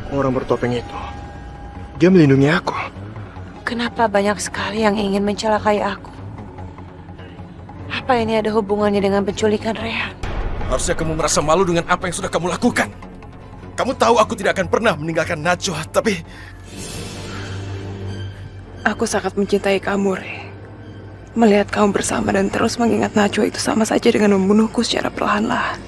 Orang bertopeng itu, dia melindungi aku. Kenapa banyak sekali yang ingin mencelakai aku? Apa ini ada hubungannya dengan penculikan Rehan? Harusnya kamu merasa malu dengan apa yang sudah kamu lakukan. Kamu tahu aku tidak akan pernah meninggalkan Najwa, tapi... Aku sangat mencintai kamu, Re. Melihat kamu bersama dan terus mengingat Najwa itu sama saja dengan membunuhku secara perlahan-lahan.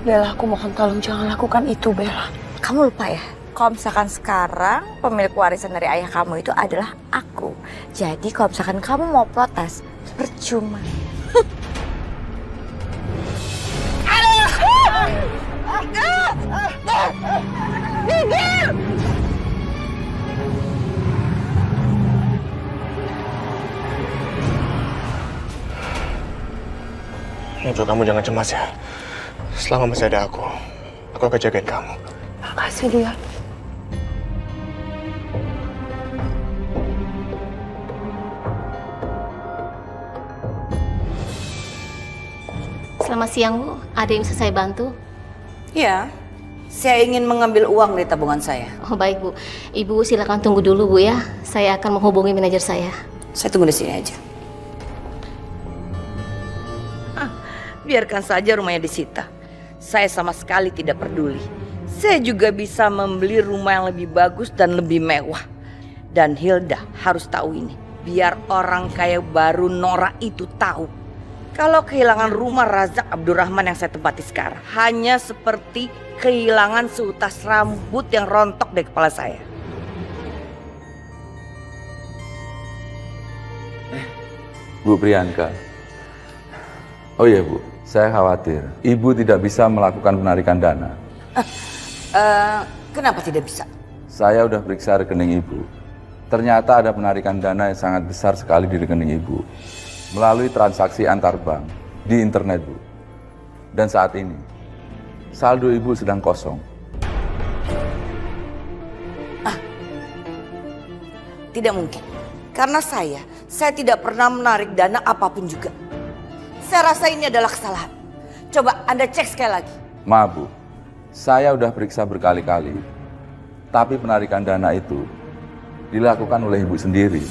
Bella, aku mohon tolong jangan lakukan itu, Bella. Kamu lupa ya? Kalau misalkan sekarang pemilik warisan dari ayah kamu itu adalah aku. Jadi kalau misalkan kamu mau protes, percuma. Najwa, kamu jangan cemas ya. Selama masih ada aku akan jagain kamu. Makasih, dia. Selamat siang, Bu. Ada yang bisa saya bantu? Ya, saya ingin mengambil uang dari tabungan saya. Oh, baik, Bu. Ibu silakan tunggu dulu, Bu ya. Saya akan menghubungi manajer saya. Saya tunggu di sini aja. Biarkan saja rumahnya disita. Saya sama sekali tidak peduli. Saya juga bisa membeli rumah yang lebih bagus dan lebih mewah. Dan Hilda harus tahu ini. Biar orang kaya baru Nora itu tahu. Kalau kehilangan rumah Razak Abdurrahman yang saya tempati sekarang, hanya seperti kehilangan seutas rambut yang rontok dari kepala saya. Bu Priyanka. Oh iya, Bu. Saya khawatir Ibu tidak bisa melakukan penarikan dana. Kenapa tidak bisa? Saya udah periksa rekening Ibu. Ternyata ada penarikan dana yang sangat besar sekali di rekening Ibu. Melalui transaksi antar bank di internet, Bu. Dan saat ini, saldo Ibu sedang kosong. Tidak mungkin. Karena saya tidak pernah menarik dana apapun juga. Saya rasa ini adalah kesalahan. Coba Anda cek sekali lagi. Maaf, Bu. Saya udah periksa berkali-kali. Tapi penarikan dana itu dilakukan oleh Ibu sendiri.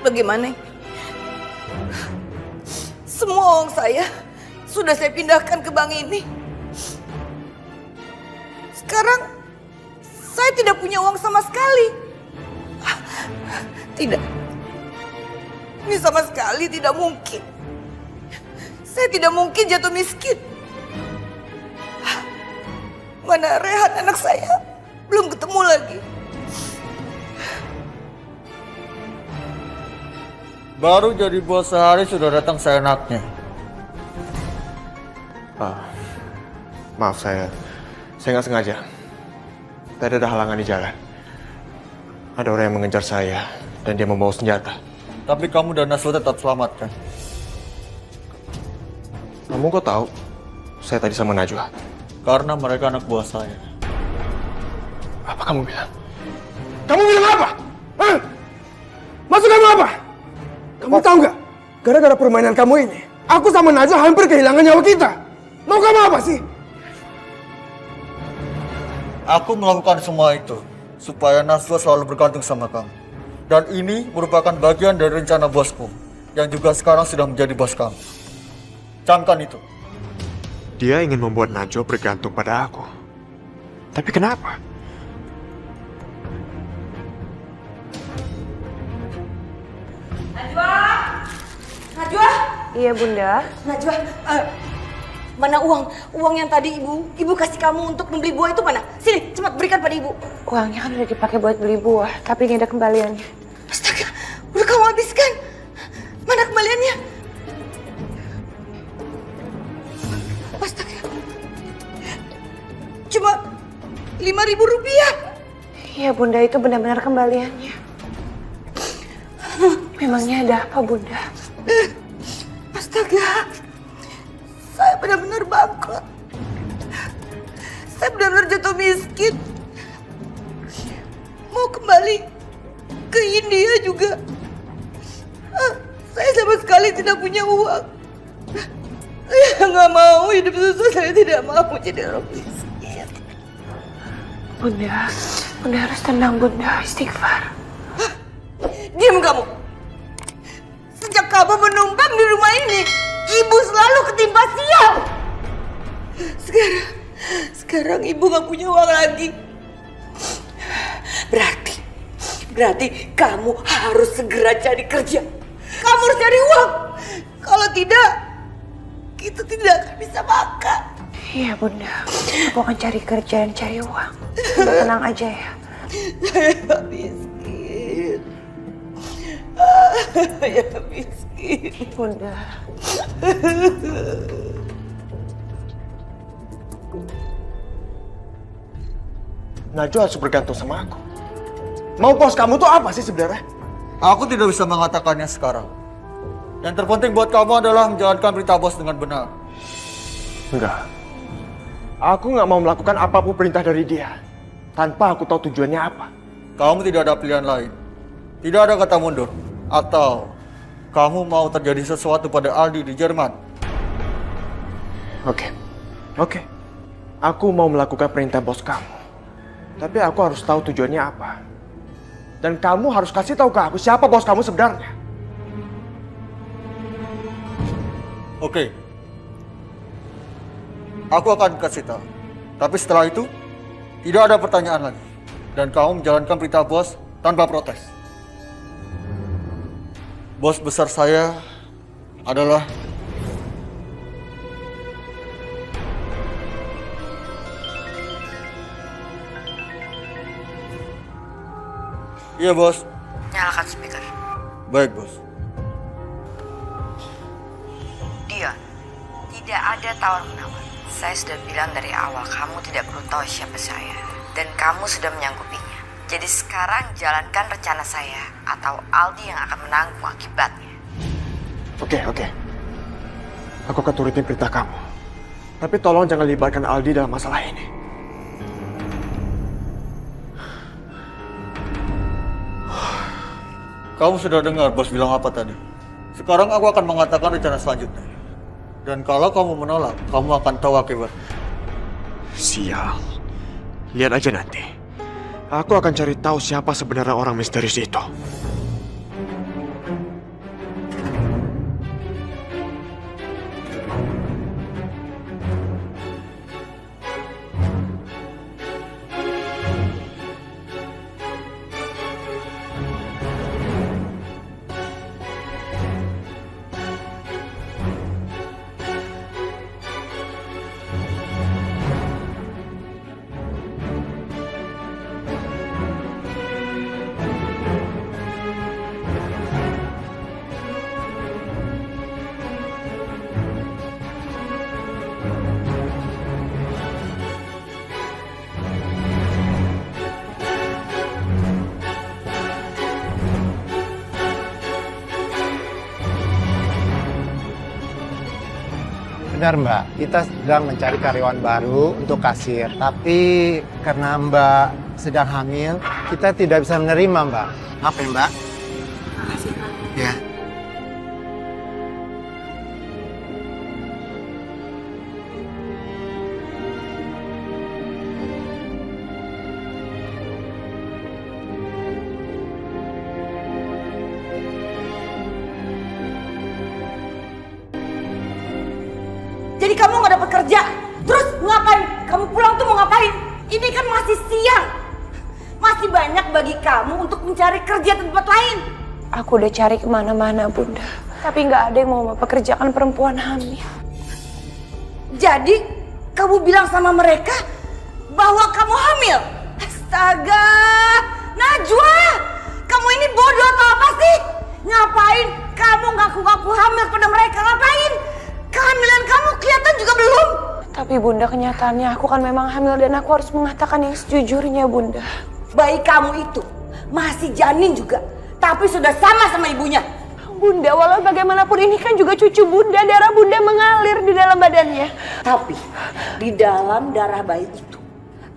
Bagaimana? Semua uang saya sudah saya pindahkan ke bank ini. Sekarang saya tidak punya uang sama sekali. Tidak. Ini sama sekali tidak mungkin. Saya tidak mungkin jatuh miskin. Mana Rehan anak saya? Belum ketemu lagi. Baru jadi bos sehari sudah datang seenaknya. Maaf, saya nggak sengaja. Tadi ada halangan di jalan. Ada orang yang mengejar saya dan dia membawa senjata. Tapi kamu dan Naswa tetap selamat kan? Kamu kok tahu? Saya tadi sama Najwa. Karena mereka anak buah saya. Apa kamu bilang? Kamu bilang apa? Hah? Maksud kamu apa? Kamu tahu nggak? Gara-gara permainan kamu ini, aku sama Najwa hampir kehilangan nyawa kita. Mau kamu apa sih? Aku melakukan semua itu supaya Naswa selalu bergantung sama kamu. Dan ini merupakan bagian dari rencana bosku yang juga sekarang sudah menjadi bos kamu. Camkan itu. Dia ingin membuat Najwa bergantung pada aku. Tapi kenapa? Najwa? Iya, Bunda. Najwa, mana uang yang tadi ibu kasih kamu untuk membeli buah itu mana? Sini, cepat berikan pada ibu. Uangnya kan udah dipakai buat beli buah, tapi ini ada kembaliannya. Astaga, udah kamu habiskan. Mana kembaliannya? Astaga, cuma 5.000 rupiah. Iya, Bunda, itu benar-benar kembaliannya. Memangnya ada apa, Bunda? Astaga, saya benar-benar bangkrut. Saya benar-benar jatuh miskin. Mau kembali ke India juga sekali tidak punya uang. Saya nggak mau hidup susah, saya tidak mau jadi orang miskin. Bunda harus tenang Bunda, istighfar. Diam kamu. Sejak kamu menumpang di rumah ini, ibu selalu ketimpa sial. Sekarang ibu nggak punya uang lagi. Berarti kamu harus segera cari kerja. Kamu harus cari uang. Kalau tidak, kita tidak akan bisa makan. Iya Bunda, aku akan cari kerja dan cari uang. Bunda tenang aja ya. Saya miskin. Saya miskin. Bunda. Najwa harus bergantung sama aku. Mau bos kamu tuh apa sih sebenarnya? Aku tidak bisa mengatakannya sekarang. Yang terpenting buat kamu adalah menjalankan perintah bos dengan benar. Enggak. Aku nggak mau melakukan apapun perintah dari dia tanpa aku tahu tujuannya apa. Kamu tidak ada pilihan lain. Tidak ada kata mundur. Atau kamu mau terjadi sesuatu pada Aldi di Jerman. Oke. Aku mau melakukan perintah bos kamu. Tapi aku harus tahu tujuannya apa. Dan kamu harus kasih tahu ke aku siapa bos kamu sebenarnya. Oke. Aku akan kasih tahu. Tapi setelah itu, tidak ada pertanyaan lagi. Dan kamu menjalankan perintah bos tanpa protes. Bos besar saya adalah Iya, bos. Nyalakan speaker. Baik, bos. Dion, tidak ada tawar-menawar. Saya sudah bilang dari awal kamu tidak perlu tahu siapa saya. Dan kamu sudah menyanggupinya. Jadi sekarang jalankan rencana saya atau Aldi yang akan menanggung akibatnya. Oke. Aku akan turutin perintah kamu. Tapi tolong jangan libatkan Aldi dalam masalah ini. Kamu sudah dengar bos bilang apa tadi? Sekarang aku akan mengatakan rencana selanjutnya. Dan kalau kamu menolak, kamu akan tahu akibat. Sial. Lihat aja nanti. Aku akan cari tahu siapa sebenarnya orang misterius itu. Benar Mbak, kita sedang mencari karyawan baru untuk kasir. Tapi karena Mbak sedang hamil, kita tidak bisa menerima Mbak. Maaf ya Mbak. Makasih Pak. Ya. Jadi kamu nggak dapat kerja, terus ngapain? Kamu pulang tuh mau ngapain? Ini kan masih siang, masih banyak bagi kamu untuk mencari kerja di tempat lain. Aku udah cari kemana-mana Bunda, tapi nggak ada yang mau mempekerjakan perempuan hamil. Jadi kamu bilang sama mereka bahwa kamu hamil? Astaga, Najwa, kamu ini bodoh atau apa sih? Ngapain kamu ngaku-ngaku hamil pada mereka? Ngapain? Kehamilan kamu kelihatan juga belum. Tapi Bunda, kenyataannya aku kan memang hamil dan aku harus mengatakan yang sejujurnya Bunda. Bayi kamu itu masih janin juga, tapi sudah sama ibunya. Bunda, walau bagaimanapun ini kan juga cucu Bunda, darah Bunda mengalir di dalam badannya. Tapi di dalam darah bayi itu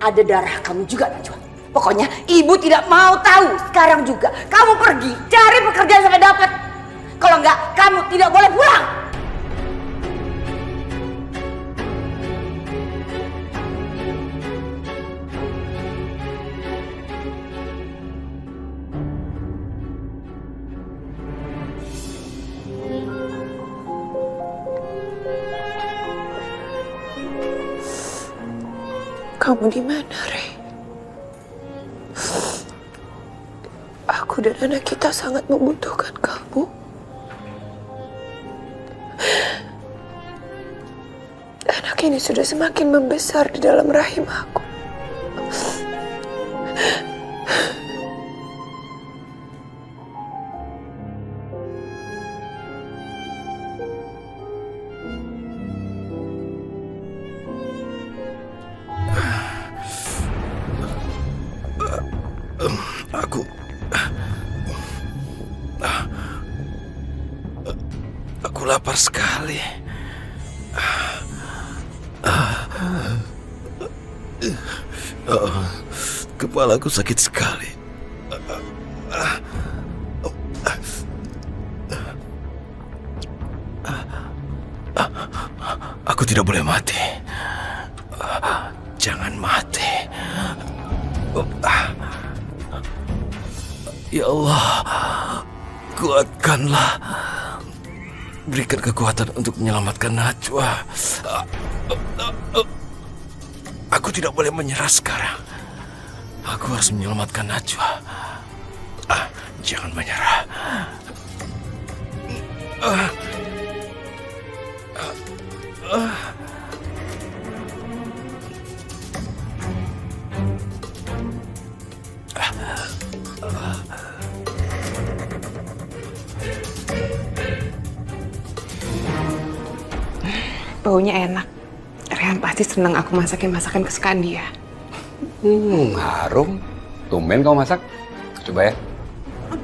ada darah kamu juga, Najwa. Pokoknya ibu tidak mau tahu. Sekarang juga kamu pergi cari pekerjaan sampai dapat. Kalau enggak, kamu tidak boleh pulang. Kamu di mana, Rey? Aku dan anak kita sangat membutuhkan kamu. Anak ini sudah semakin membesar di dalam rahim aku. Aku lapar sekali. Kepalaku sakit sekali. Aku tidak boleh mati. Jangan mati. Ya Allah, kuatkanlah. Berikan kekuatan untuk menyelamatkan Najwa. Aku tidak boleh menyerah sekarang. Aku harus menyelamatkan Najwa. Jangan menyerah. Baunya enak. Rehan pasti senang aku masakin masakan kesukaan dia. Harum. Tumben kau masak. Coba ya.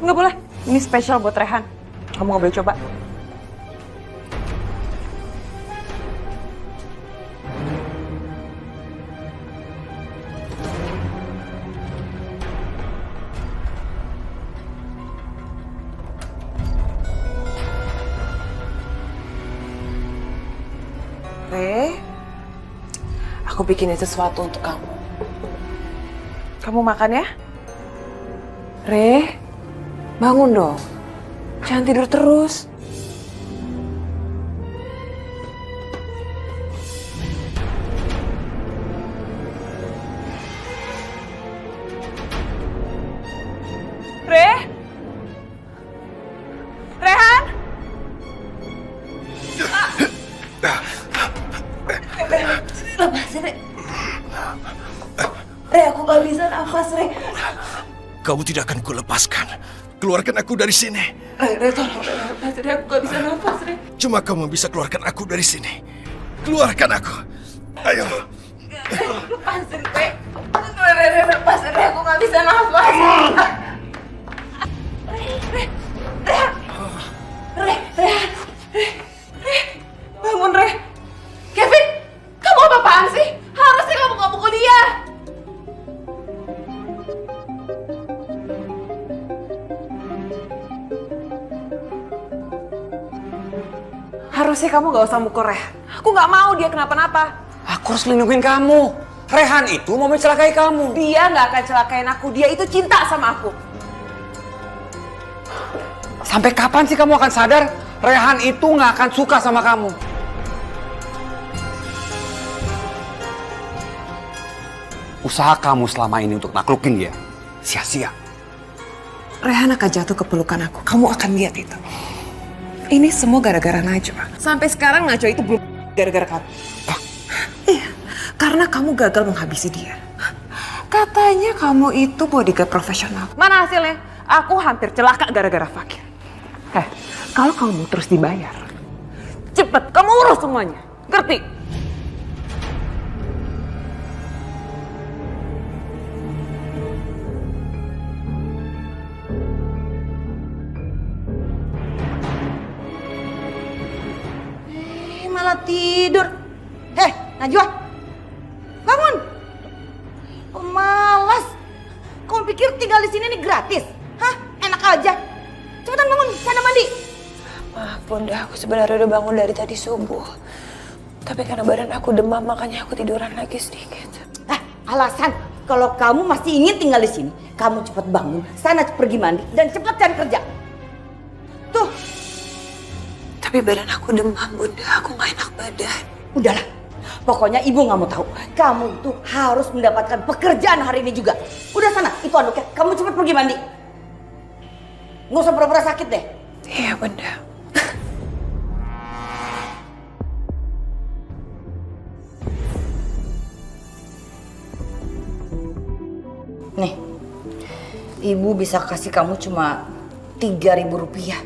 Nggak boleh. Ini spesial buat Rehan. Kamu nggak boleh coba. Re, aku bikinin sesuatu untuk kamu. Kamu makan ya? Re, bangun dong. Jangan tidur terus. Re? Rehan? Lepasin, Re. Re, aku gak bisa nafas, Re. Kamu tidak akan kulepaskan. Keluarkan aku dari sini. Re, tolong, Re, aku gak bisa nafas, Re. Cuma kamu bisa keluarkan aku dari sini. Keluarkan aku. Ayo. Lepasin, Re. Re, lepasin, Re. Aku gak bisa nafas. Re. Bangun, Re. Kevin, kamu apa-apaan sih? Harusnya kamu gak pukul dia. Harusnya kamu gak usah mukul Rehan. Aku gak mau dia kenapa-napa. Aku harus lindungin kamu. Rehan itu mau mencelakai kamu. Dia gak akan celakain aku. Dia itu cinta sama aku. Sampai kapan sih kamu akan sadar? Rehan itu nggak akan suka sama kamu. Usaha kamu selama ini untuk naklukin dia sia-sia. Rehan akan jatuh ke pelukan aku. Kamu akan lihat itu. Ini semua gara-gara Najwa. Sampai sekarang Najwa itu belum gara-gara kamu. Iya, karena kamu gagal menghabisi dia. Katanya kamu itu bodyguard profesional. Mana hasilnya? Aku hampir celaka gara-gara Fakir. Kalau kamu terus dibayar, cepet kamu urus semuanya. Ngerti? Malah tidur. Najwa, bangun. Malas. Kamu pikir tinggal di sini nih gratis? Hah? Enak aja. Cepetan bangun, sana mandi. Maaf Bunda, aku sebenarnya udah bangun dari tadi subuh. Tapi karena badan aku demam, makanya aku tiduran lagi sedikit. Alasan kalau kamu masih ingin tinggal di sini, kamu cepat bangun, sana pergi mandi dan cepat cari kerja. Tuh. Tapi badan aku demam Bunda, aku gak enak badan. Udahlah, pokoknya ibu nggak mau tahu. Kamu itu harus mendapatkan pekerjaan hari ini juga. Udah sana, itu anduknya. Kamu cepat pergi mandi. Nggak usah pura-pura sakit deh. Iya Bunda. Nih, ibu bisa kasih kamu cuma 3.000 rupiah.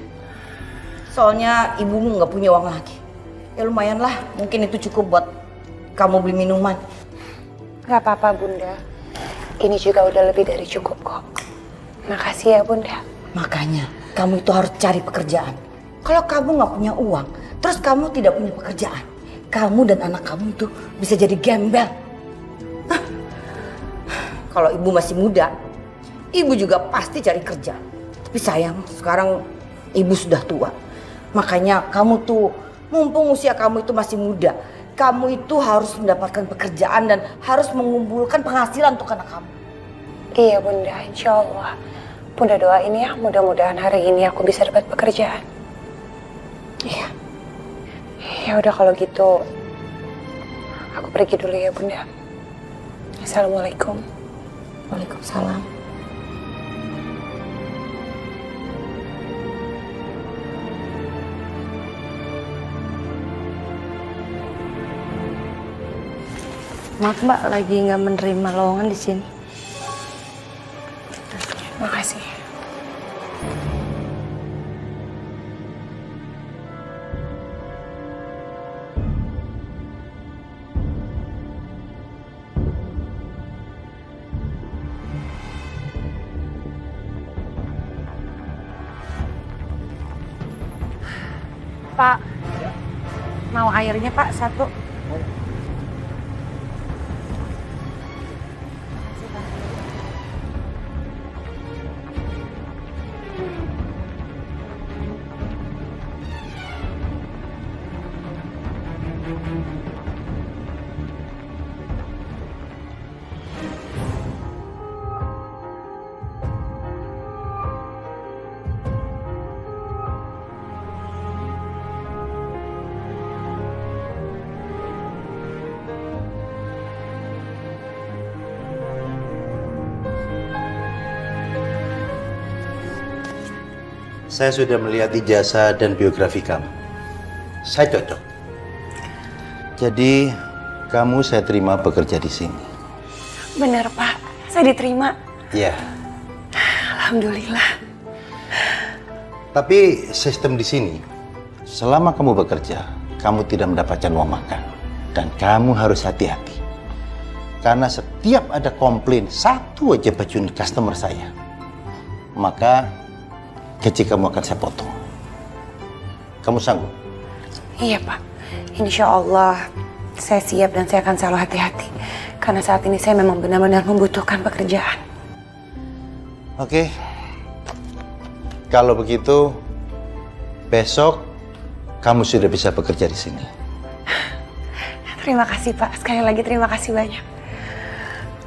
Soalnya ibumu nggak punya uang lagi. Ya lumayan lah, mungkin itu cukup buat kamu beli minuman. Gak apa-apa Bunda. Ini juga udah lebih dari cukup kok. Makasih ya Bunda. Makanya kamu itu harus cari pekerjaan. Kalau kamu nggak punya uang, terus kamu tidak punya pekerjaan, kamu dan anak kamu itu bisa jadi gembel. Hah. Kalau ibu masih muda, ibu juga pasti cari kerja. Tapi sayang, sekarang ibu sudah tua. Makanya kamu tuh, mumpung usia kamu itu masih muda, kamu itu harus mendapatkan pekerjaan dan harus mengumpulkan penghasilan untuk anak kamu. Iya Bunda, insya Allah. Bunda doain ya, mudah-mudahan hari ini aku bisa dapat pekerjaan. Iya. Ya udah kalau gitu, aku pergi dulu ya Bunda. Assalamualaikum. Waalaikumsalam. Maaf Mbak, lagi nggak menerima lowongan di sini. Makasih. Pak, mau airnya Pak satu. Saya sudah melihat ijazah dan biografi kamu. Saya cocok. Jadi, kamu saya terima bekerja di sini. Benar Pak, saya diterima. Iya. Alhamdulillah. Tapi sistem di sini, selama kamu bekerja, kamu tidak mendapatkan uang makan. Dan kamu harus hati-hati. Karena setiap ada komplain, satu aja baju customer saya, maka gaji kamu akan saya potong. Kamu sanggup? Iya Pak, insya Allah saya siap dan saya akan selalu hati-hati. Karena saat ini saya memang benar-benar membutuhkan pekerjaan. Oke. Kalau begitu, besok kamu sudah bisa bekerja di sini. Terima kasih Pak, sekali lagi terima kasih banyak.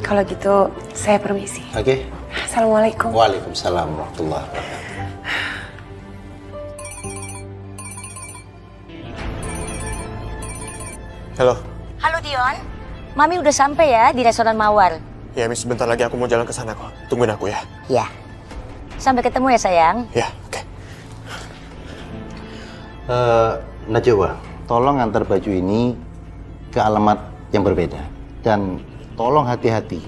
Kalau gitu saya permisi. Oke. Assalamualaikum. Waalaikumsalam warahmatullahi wabarakatuh. Halo. Halo Dion, Mami udah sampai ya di restoran Mawar. Ya, Miss, sebentar lagi aku mau jalan ke sana kok. Tungguin aku ya. Ya, sampai ketemu ya sayang. Ya, oke. Najwa, tolong antar baju ini ke alamat yang berbeda. Dan tolong hati-hati,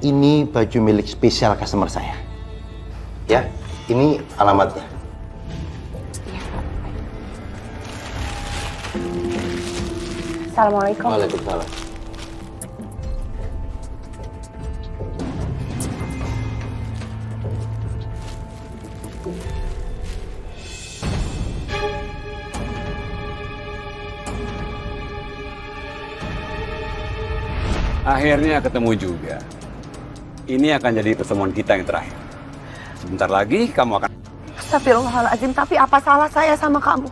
ini baju milik spesial customer saya. Ya, ini alamatnya. Assalamualaikum. Waalaikumsalam. Akhirnya ketemu juga. Ini akan jadi pertemuan kita yang terakhir. Sebentar lagi kamu akan... Astagfirullahaladzim, tapi apa salah saya sama kamu?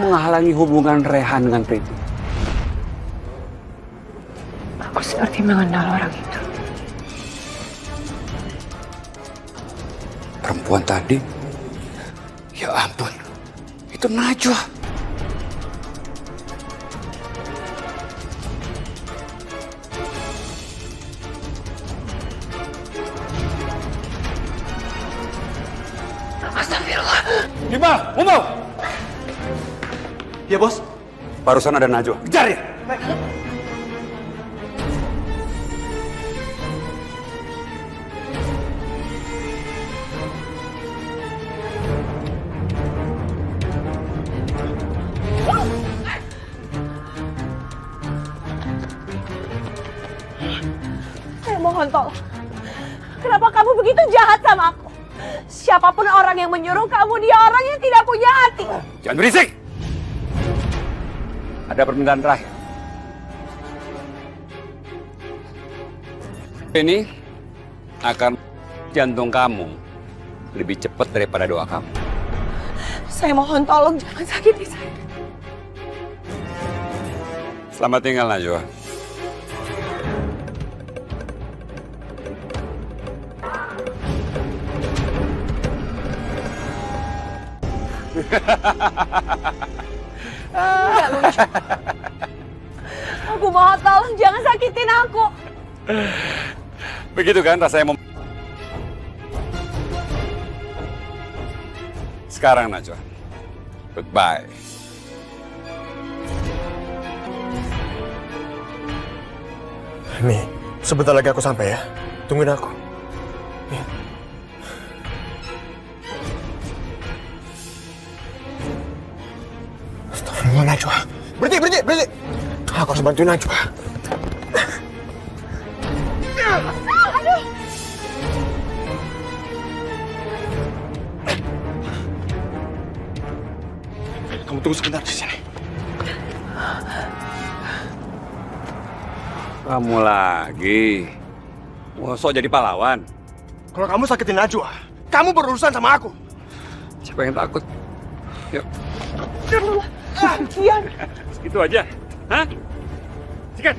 Menghalangi hubungan Rehan dengan Priti. Aku seperti mengenal orang itu. Perempuan tadi? Ya ampun, itu Najwa. Astagfirullah. Bima, Mumbau! Ya bos. Barusan ada Najwa. Kejar ya! Saya mohon tolong. Kenapa kamu begitu jahat sama aku? Siapapun orang yang menyuruh kamu, dia orang yang tidak punya hati. Jangan berisik! Ada permintaan terakhir. Ini akan jantung kamu lebih cepat daripada doa kamu. Saya mohon tolong jangan sakiti saya. Selamat tinggal, Najwa. Nggak lucu. Aku mohon tolong jangan sakitin aku. Begitu kan rasanya Sekarang, Najwa. Goodbye. Mi, sebentar lagi aku sampai ya. Tungguin aku. Ya. Astagfirullah, Najwa. Berhenti. Aku harus bantuin Najwa. Aduh. Kamu tunggu sebentar di sini. Kamu lagi. Wah, sok jadi pahlawan. Kalau kamu sakitin Najwa, kamu berurusan sama aku. Siapa yang takut? Yuk. Kian. Itu aja. Hah? Sikat.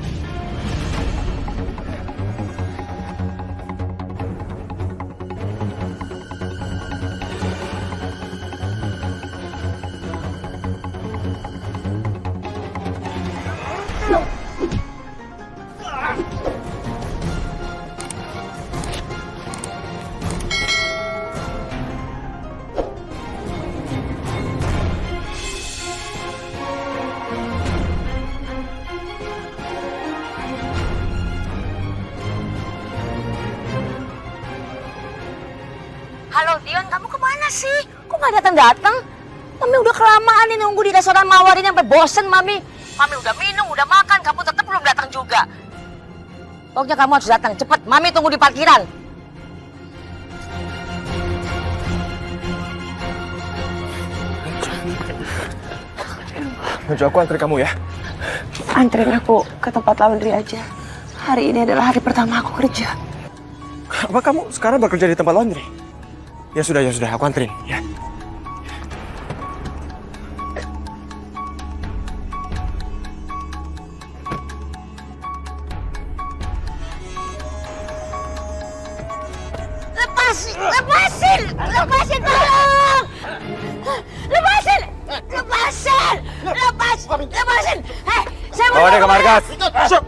Halo Dion, kamu kemana sih? Kok nggak datang-datang? Mami udah kelamaan nih nunggu di restoran Mawar ini sampai bosen Mami. Mami udah minum, udah makan, kamu tetap belum datang juga. Pokoknya kamu harus datang, cepet. Mami tunggu di parkiran. Najwa, aku anterin kamu ya. Anterin aku ke tempat laundry aja. Hari ini adalah hari pertama aku kerja. Apa kamu sekarang bekerja di tempat laundry? Ya sudah, aku anterin ya. Lepasin tolong! Lepasin! Hei, saya mau... Bawa dia ke markas. Masuk!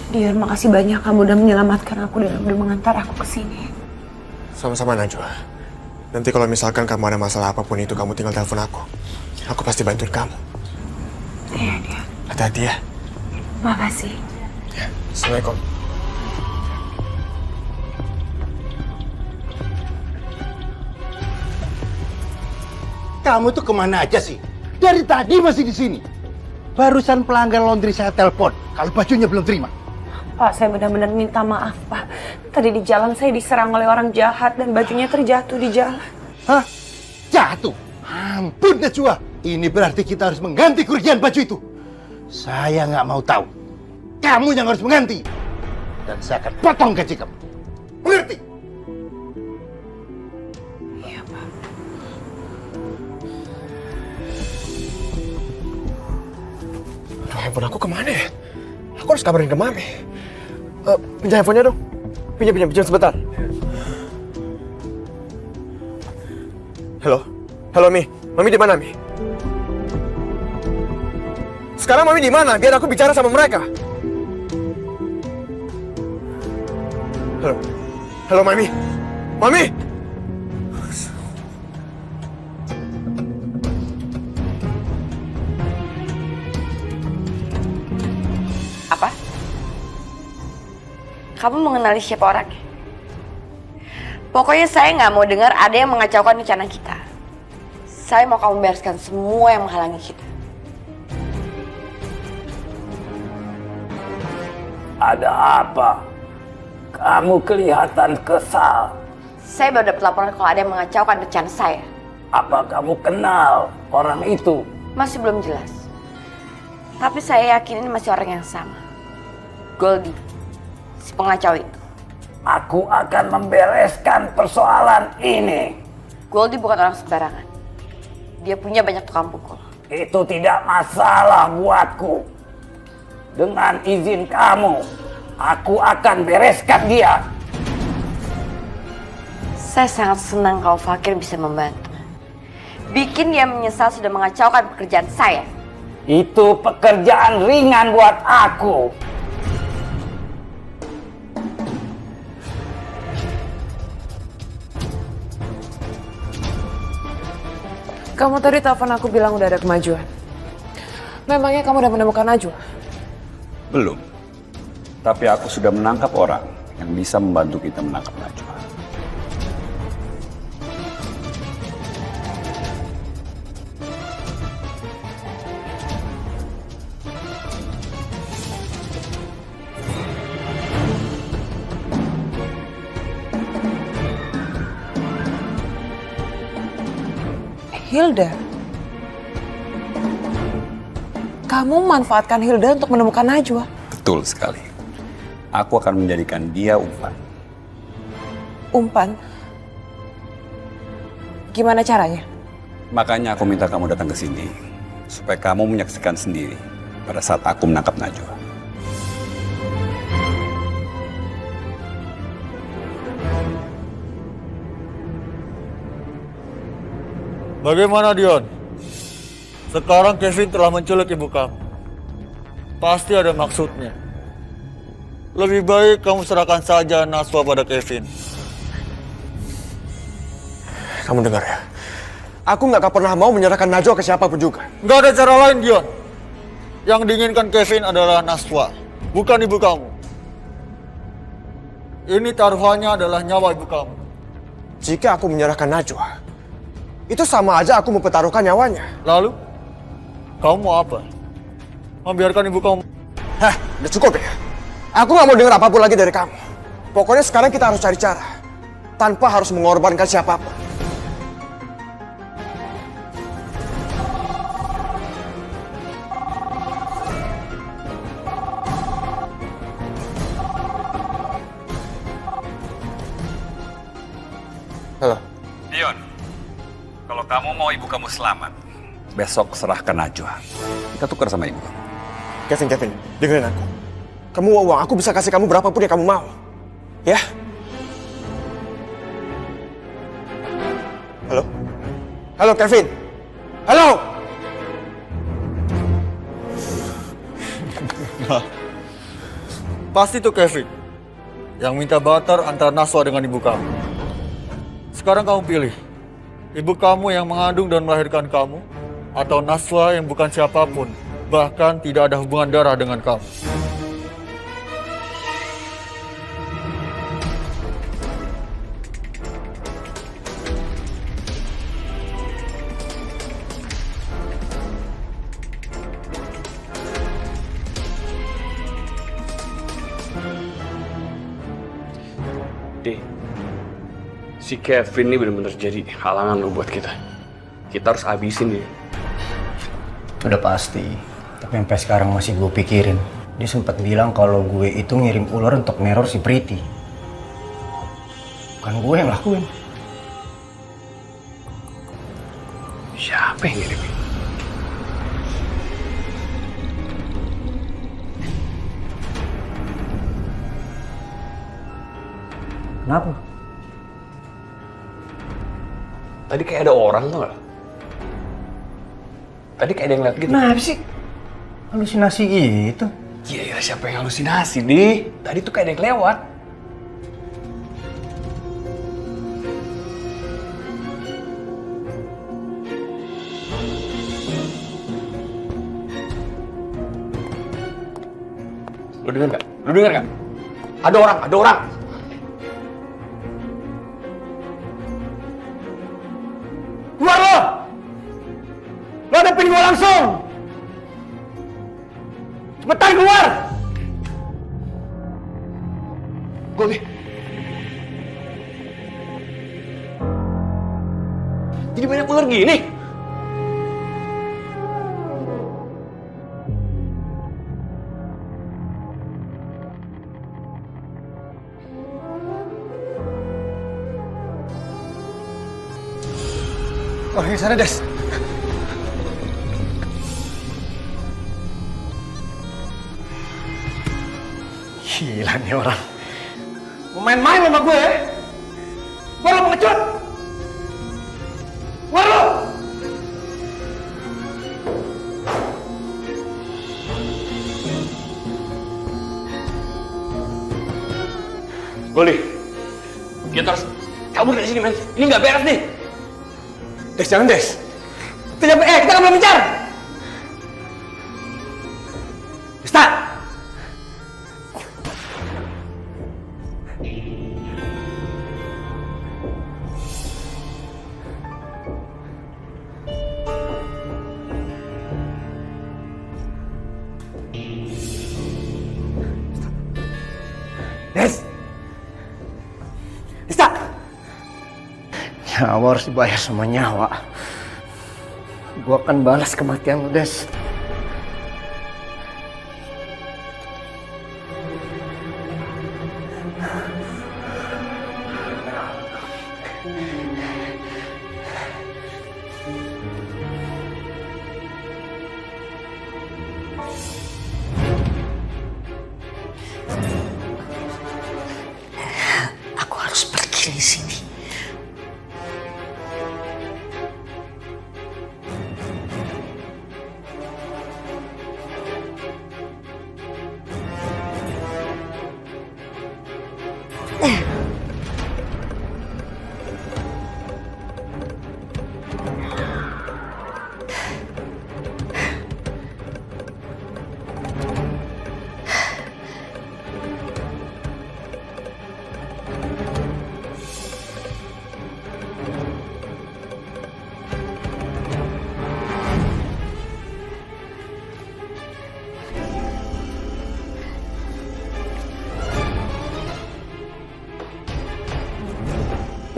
Dion, makasih banyak kamu udah menyelamatkan aku dan udah mengantar aku ke sini. Sama-sama Najwa. Nanti kalau misalkan kamu ada masalah apapun itu, kamu tinggal telepon aku. Aku pasti bantuin kamu. Iya, Dion. Hati-hati ya. Makasih. Ya, Assalamualaikum. Kamu tuh kemana aja sih? Dari tadi masih di sini. Barusan pelanggan laundry saya telepon kalau bajunya belum terima. Pak, saya benar-benar minta maaf, Pak. Tadi di jalan saya diserang oleh orang jahat dan bajunya terjatuh di jalan. Hah? Jatuh? Ampun, Najwa. Ini berarti kita harus mengganti kerugian baju itu. Saya nggak mau tahu. kamu yang harus mengganti. Dan saya akan potong gaji kamu. Mengerti? Iya, Pak. Aduh, handphone aku kemana ya? Aku harus kabarin ke Mami. Pinjam handphonenya dong. Pinjam sebentar. Halo? Halo, Mi. Mami di mana, Mi? Sekarang Mami di mana? Biar aku bicara sama mereka. Halo? Halo, Mami? Mami? Apa? Kamu mengenali siapa orangnya? Pokoknya saya nggak mau dengar ada yang mengacaukan rencana kita. Saya mau kamu bereskan semua yang menghalangi kita. Ada apa? Kamu kelihatan kesal. Saya baru dapat laporan kalau ada yang mengacaukan rencana saya. Apa kamu kenal orang itu? Masih belum jelas. Tapi saya yakin ini masih orang yang sama. Goldie, si pengacau itu. Aku akan membereskan persoalan ini. Goldie bukan orang sembarangan. Dia punya banyak tukang pukul. Itu tidak masalah buatku. Dengan izin kamu, aku akan bereskan dia. Saya sangat senang kalau Fakir bisa membantu. Bikin dia menyesal sudah mengacaukan pekerjaan saya. Itu pekerjaan ringan buat aku. Kamu tadi telepon aku bilang udah ada kemajuan. Memangnya kamu udah menemukan Najwa? Belum. Tapi aku sudah menangkap orang yang bisa membantu kita menangkap Najwa. Hilda? Kamu manfaatkan Hilda untuk menemukan Najwa? Betul sekali. Aku akan menjadikan dia umpan. Umpan? Gimana caranya? Makanya aku minta kamu datang ke sini. Supaya kamu menyaksikan sendiri pada saat aku menangkap Najwa. Bagaimana Dion? Sekarang Kevin telah menculik ibu kamu. Pasti ada maksudnya. Lebih baik kamu serahkan saja Najwa pada Kevin. Kamu dengar ya? Aku nggak akan pernah mau menyerahkan Najwa ke siapapun juga. Nggak ada cara lain, Dion. Yang diinginkan Kevin adalah Najwa, bukan ibu kamu. Ini taruhannya adalah nyawa ibu kamu. Jika aku menyerahkan Najwa, itu sama aja aku mempertaruhkan nyawanya. Lalu, kamu mau apa? Membiarkan ibu kamu? Hah, udah cukup ya? Aku nggak mau dengar apapun lagi dari kamu. Pokoknya sekarang kita harus cari cara. Tanpa harus mengorbankan siapapun. Halo. Dion, kalau kamu mau ibu kamu selamat, besok serahkan Najwa. Kita tukar sama ibu. Kevin, dengerin aku. Kamu mau uang, aku bisa kasih kamu berapapun yang kamu mau. Ya? Halo? Halo, Kevin? Halo? Pasti itu Kevin yang minta barter antara Najwa dengan ibu kamu. Sekarang kamu pilih, ibu kamu yang mengandung dan melahirkan kamu, atau Najwa yang bukan siapapun, bahkan tidak ada hubungan darah dengan kamu. Si Kevin ini benar-benar jadi halangan lo buat kita. Kita harus habisin dia. Udah pasti. Tapi sampai sekarang masih gue pikirin. Dia sempat bilang kalau gue itu ngirim ular untuk neror si Priti. Bukan gue yang lakuin. Siapa yang ngirimin? Kenapa? Tadi kayak ada orang tuh gak? Tadi kayak ada yang lihat gitu. Kenapa sih? Halusinasi gitu? Iya, siapa yang halusinasi, Di? Tadi tuh kayak ada yang lewat. Lu denger gak? Lu denger gak? Ada orang, ada orang! Keluar lo! Lo hadapin gue langsung! Cepetan keluar! Gue jadi banyak ular gini? Oh, yang sana, Des. Gila nih orang. Mau main-main sama gue ya? Keluar lo pengecut! Keluar lo! Goli, kita harus kabur dari sini, men. Ini nggak beres nih. Des, jangan, Des. Kita kan belum mencar. Start. Des. Start. Nyawa harus dibayar sama nyawa. Gue akan balas kematian lu, Des. Aku harus pergi dari sini.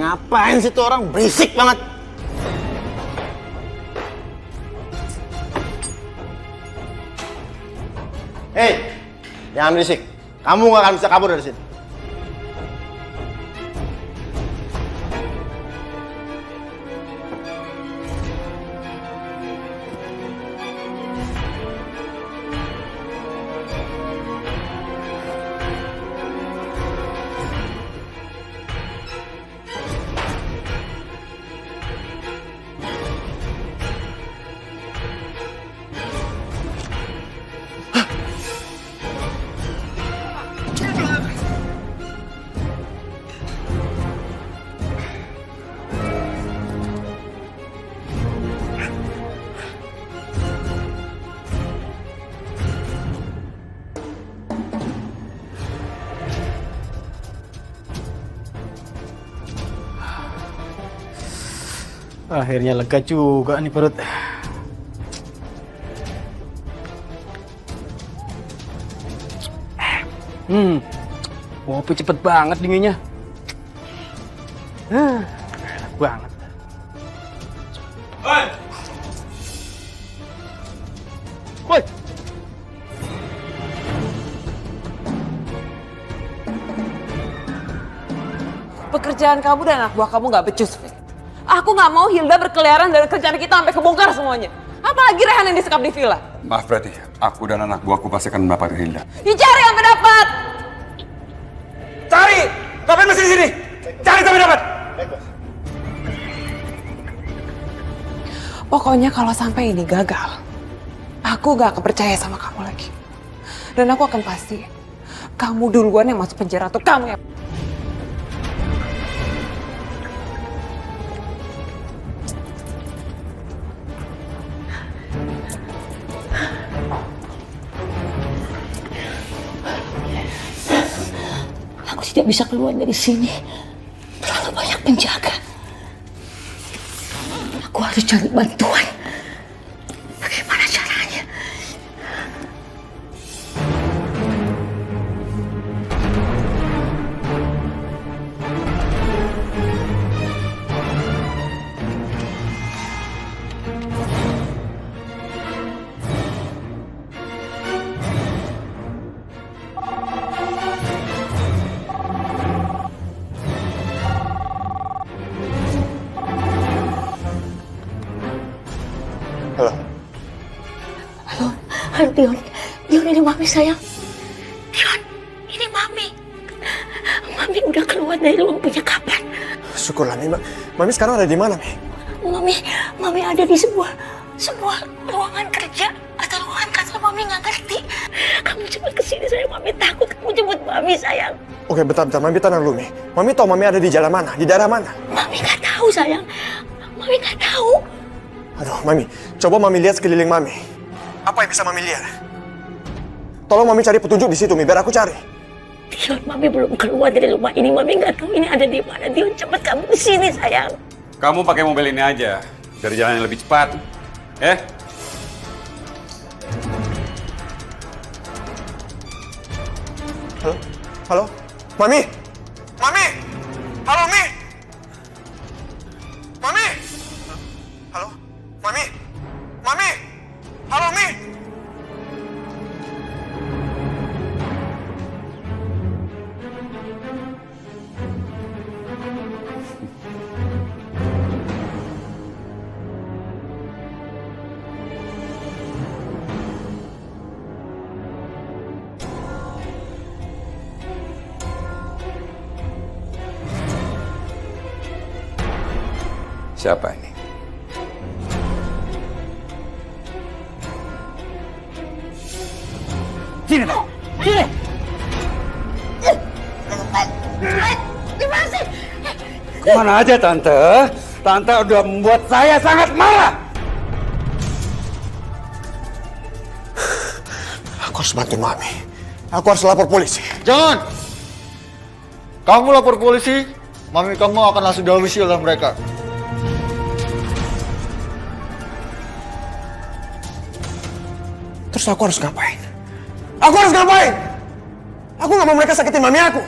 Ngapain sih tuh orang berisik banget? Hei, jangan berisik. Kamu gak akan bisa kabur dari sini. Akhirnya lega juga nih perut. Kopi cepet banget dinginnya. Enak banget. Woi! Woi! Pekerjaan kamu dan anak buah kamu nggak becus, Fit. Aku nggak mau Hilda berkeliaran dan kerjaan kita sampai kebongkar semuanya. Apalagi Rehan yang disekap di villa. Maaf berarti, aku dan anak buahku pasti akan mendapatkan Hilda. Dicari sampai dapat. Cari! Ngapain masih di sini? Cari sampai dapat! Pokoknya kalau sampai ini gagal, aku gak akan percaya sama kamu lagi. Dan aku akan pasti kamu duluan yang masuk penjara atau kamu yang... Aku tidak bisa keluar dari sini. Terlalu banyak penjaga. Aku harus cari bantuan. Bagaimana caranya? Halo. Halo, Dion. Dion, ini Mami sayang. Dion, ini Mami. Mami udah keluar dari ruang penyekapan. Syukurlah, Mi. Mami sekarang ada di mana, Mi? Mami ada di sebuah ruangan kerja atau ruangan kantor. Mami nggak ngerti. Kamu cepat kesini, sayang. Mami takut kamu jemput Mami, sayang. Oke, bentar. Mami tenang dulu, Mi. Mami tahu Mami ada di jalan mana? Di daerah mana? Mami nggak tahu, sayang. Mami nggak tahu. Aduh, Mami. Coba Mami lihat sekeliling Mami. Apa yang bisa Mami lihat? Tolong Mami cari petunjuk di situ, Mi. Biar aku cari. Dion, Mami belum keluar dari rumah ini. Mami nggak tahu ini ada di mana. Dion, cepat kamu kesini, sayang. Kamu pakai mobil ini aja, dari jalan yang lebih cepat. Halo? Halo? Mami? Mami? Halo, Mi? Mami? Halo? Mami? Mami? Halo, Mi? Siapa ini? Sini, Tante. Sini. Gimana sih? Kemana aja, Tante? Tante udah membuat saya sangat marah. Aku harus bantu Mami. Aku harus lapor polisi. Jangan! Kamu lapor polisi, Mami kamu akan langsung dihabisi oleh mereka. Terus aku harus ngapain? Aku harus ngapain? Aku nggak mau mereka sakitin Mami aku.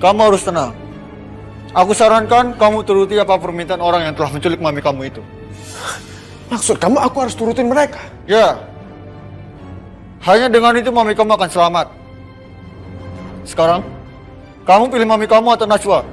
Kamu harus tenang. Aku sarankan kamu turuti apa permintaan orang yang telah menculik Mami kamu itu. Maksud kamu aku harus turutin mereka? Ya. Hanya dengan itu Mami kamu akan selamat. Sekarang, kamu pilih Mami kamu atau Najwa?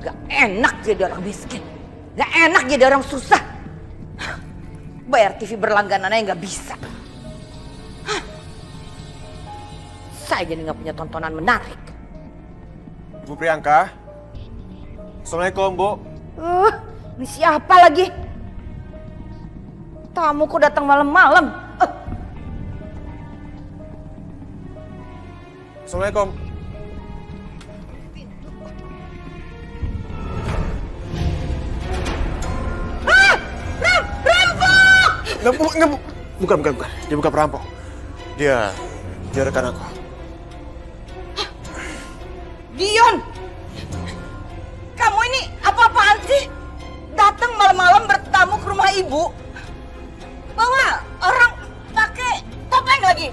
Gak enak jadi orang miskin. Gak enak jadi orang susah. Bayar TV berlangganan aja gak bisa. Saya jadi gak punya tontonan menarik. Ibu Priyanka. Assalamualaikum, Bu. Ini siapa lagi? Tamu kok datang malam-malam? Assalamualaikum. Bukan. Dia bukan perampok. Dia rekan aku. Dion! Kamu ini apa-apaan sih? Bu? Bawa orang pakai topeng lagi.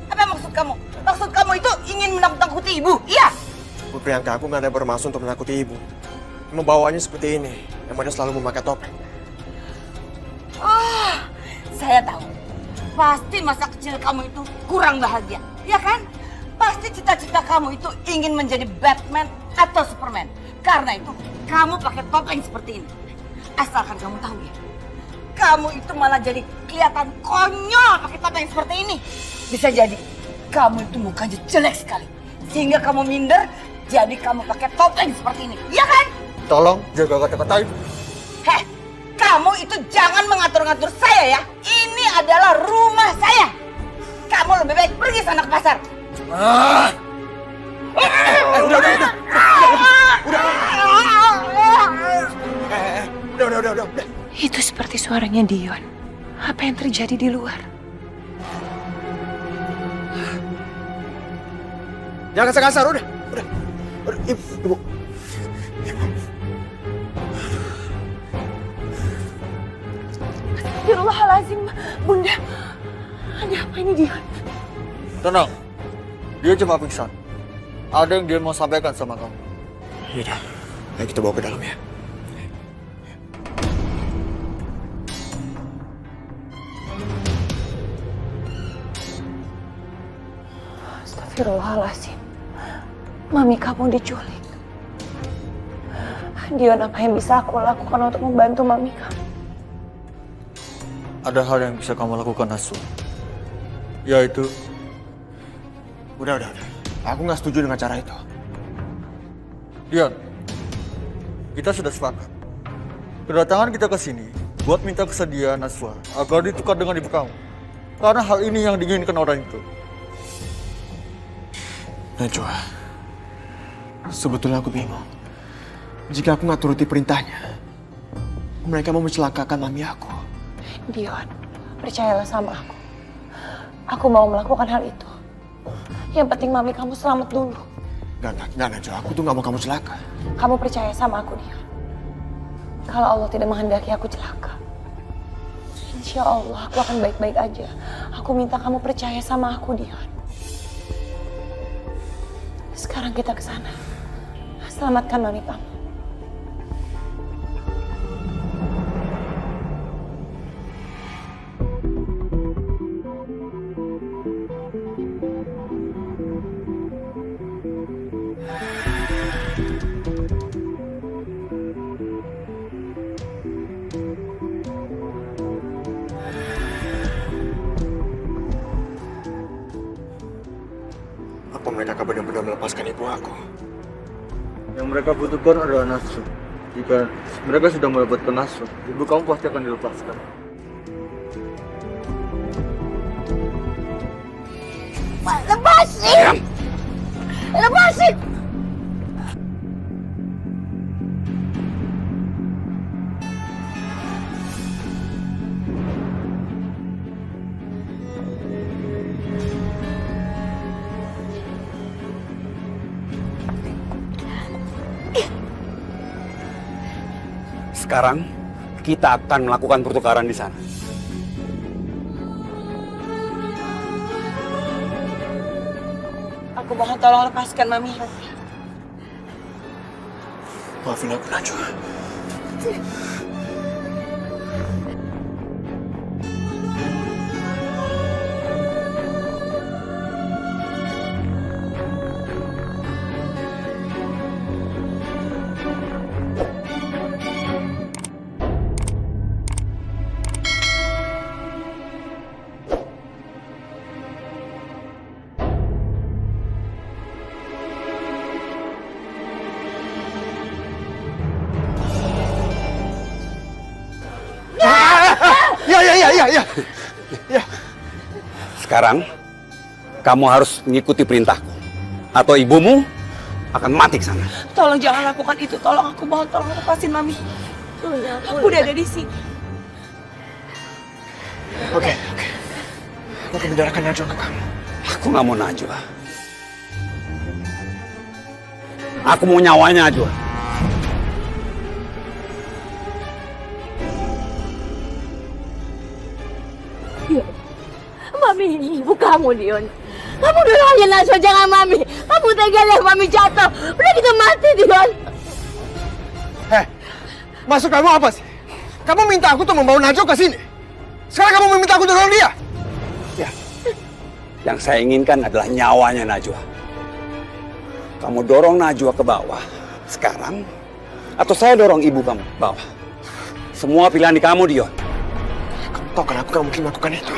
Apa maksud kamu? Maksud kamu itu ingin menakut-nakuti Ibu? Iya? Bu Priyanka, aku nggak ada bermaksud untuk menakuti ibu. Emang bawaannya seperti ini. Emang dia selalu memakai topeng. Oh, saya tahu. Pasti masa kecil kamu itu kurang bahagia, ya kan? Pasti cita-cita kamu itu ingin menjadi Batman atau Superman. Karena itu kamu pakai topeng seperti ini. Asalkan kamu tahu ya, kamu itu malah jadi kelihatan konyol pakai topeng seperti ini. Bisa jadi kamu itu mukanya jelek sekali, sehingga kamu minder. Jadi kamu pakai topeng seperti ini, iya kan? Tolong jaga kata-kata Ibu. Heh, kamu itu jangan mengatur-ngatur saya ya. Ini adalah rumah saya. Kamu lebih baik pergi sana ke pasar. Udah. Itu seperti suaranya Dion. Apa yang terjadi di luar? Jangan kasar-kasar, udah. Ibu. Astagfirullahaladzim, Bunda. Ada apa ini Dion? Tenang, dia cuma pingsan. Ada yang dia mau sampaikan sama kamu. Yaudah, ayo kita bawa ke dalam ya. Astagfirullahaladzim. Mami kamu diculik. Dion, apa yang bisa aku lakukan untuk membantu mami kamu? Ada hal yang bisa kamu lakukan, Nasu. Yaitu... Udah. Aku nggak setuju dengan cara itu. Dion, kita sudah sepakat. Kedatangan kita ke sini buat minta kesediaan Naswa agar ditukar dengan ibu kamu. Karena hal ini yang diinginkan orang itu. Najwa, sebetulnya aku bingung. Jika aku nggak turuti perintahnya, mereka mau mencelakakan mami aku. Dion, percayalah sama aku. Aku mau melakukan hal itu. Yang penting mami kamu selamat dulu. Gak Najwa, aku tuh nggak mau kamu celaka. Kamu percaya sama aku, Dion. Kalau Allah tidak menghendaki aku celaka, insya Allah aku akan baik-baik aja. Aku minta kamu percaya sama aku, Dion. Sekarang kita ke sana. Selamatkan mami kamu. Apa mereka akan benar-benar melepaskan ibu aku? Yang mereka butuhkan adalah Nasu. Jika mereka sudah mendapatkan Nasu, ibu kamu pasti akan dilepaskan. Lepasin! Lepasin! Sekarang kita akan melakukan pertukaran di sana. Aku mohon tolong lepaskan mami. Maafin aku, Najwa. Ya. Sekarang kamu harus mengikuti perintahku, atau ibumu akan mati ke sana. Tolong jangan lakukan itu. Tolong, aku mohon, tolong lepasin mami. Aku udah ada di sini. Oke. Aku akan menyerahkan Najwa ke kamu. Aku nggak mau Najwa. Aku mau nyawanya Najwa. Mami ini ibu kamu, Dion. Kamu dulu aja Najwa, jangan Mami. Kamu tega lihat Mami jatuh. Udah kita mati, Dion. Maksud kamu apa sih? Kamu minta aku tuh membawa Najwa ke sini. Sekarang kamu meminta aku dorong dia. Ya. Yang saya inginkan adalah nyawanya Najwa. Kamu dorong Najwa ke bawah sekarang, atau saya dorong ibu kamu ke bawah. Semua pilihan di kamu, Dion. Kamu tahu kenapa kamu mungkin melakukan itu?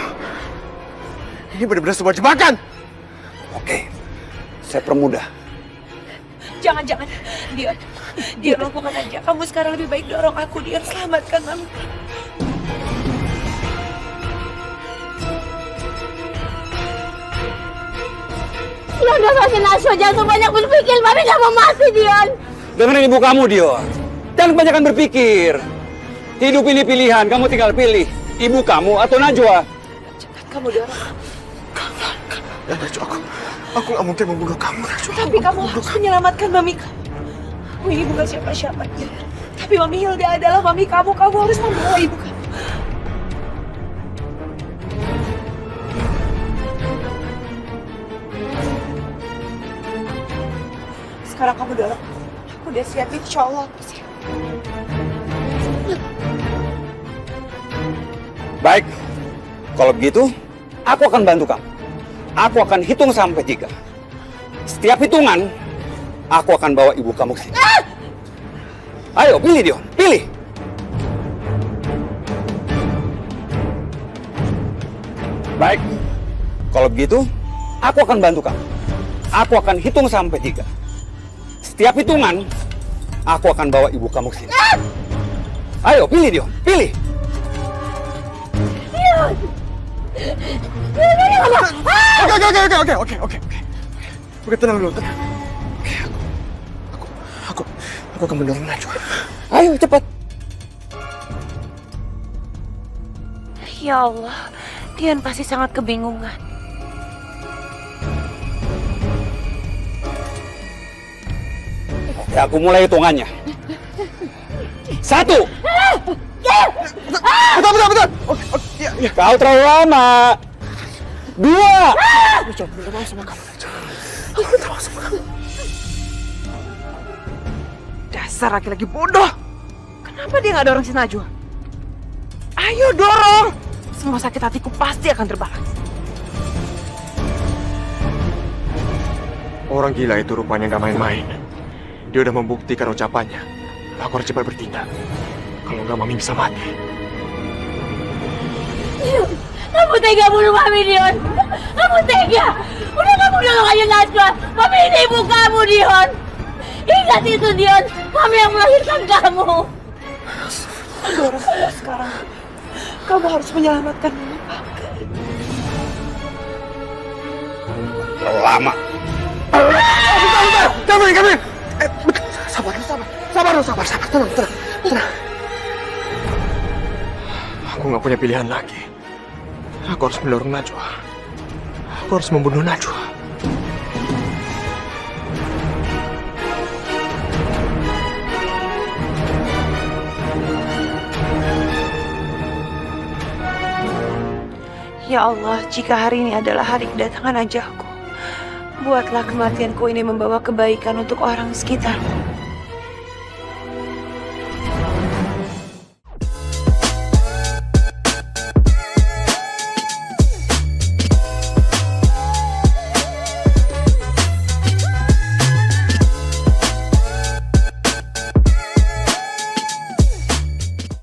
Ini benar-benar sebuah jebakan. Oke, saya permudah. Jangan. Dion, lakukan aja. Kamu sekarang lebih baik dorong aku, Dion. Selamatkan Mami. Dion udah kasih Najwa, jangan banyak berpikir. Mami gak mau mati, Dion. Dengerin ibu kamu, Dion. Jangan kebanyakan berpikir. Hidup ini pilihan, kamu tinggal pilih. Ibu kamu atau Najwa. Kamu dorong. Ya, Najwa, aku gak mungkin membunuh kamu, Najwa. Tapi kamu harus menyelamatkan Mami kamu. Kamu ini bukan siapa-siapa. Tapi Mami Hilda adalah Mami kamu. Kamu harus membawa ibu kamu. Sekarang kamu dorong. Aku udah siap, insya Allah aku siap. Baik, kalau begitu, aku akan bantu kamu. Aku akan hitung sampai 3. Setiap hitungan, aku akan bawa ibu kamu ke sini. Ayo, pilih Dion, pilih. Baik, kalau begitu, aku akan bantu kamu. Aku akan hitung sampai 3. Setiap hitungan, aku akan bawa ibu kamu ke sini. Ayo, pilih Dion, pilih. Oke. Oke, tenang dulu, tenang. Oke, aku akan mendorong Najwa. Ayo, cepat. Ya Allah, Dion pasti sangat kebingungan. Ya, aku mulai hitungannya. 1. Betul. Oke, iya. Kau terlalu lama. 2. Aku coba minta maaf sama kamu, Najwa. Aku minta maaf sama kamu. Dasar laki-laki bodoh. Kenapa dia nggak dorong si Najwa? Ayo dorong. Semua sakit hatiku pasti akan terbalas. Orang gila itu rupanya nggak main-main. Dia udah membuktikan ucapannya. Aku harus cepat bertindak. Kalau nggak, Mami bisa mati. Kamu tega bunuh Mami, Dion. Kamu tega. Udah kamu dorong aja Najwa. Mami ini ibu kamu, Dion. Ingat itu, Dion. Mami yang melahirkan kamu. Dorong sekarang. Kamu harus menyelamatkan Mami kamu. Terlalu lama. Kamu. Sabar. Tenang. Aku nggak punya pilihan lagi. Aku harus mendorong Najwa. Aku harus membunuh Najwa. Ya Allah, jika hari ini adalah hari kedatangan ajalku, buatlah kematianku ini membawa kebaikan untuk orang sekitarku.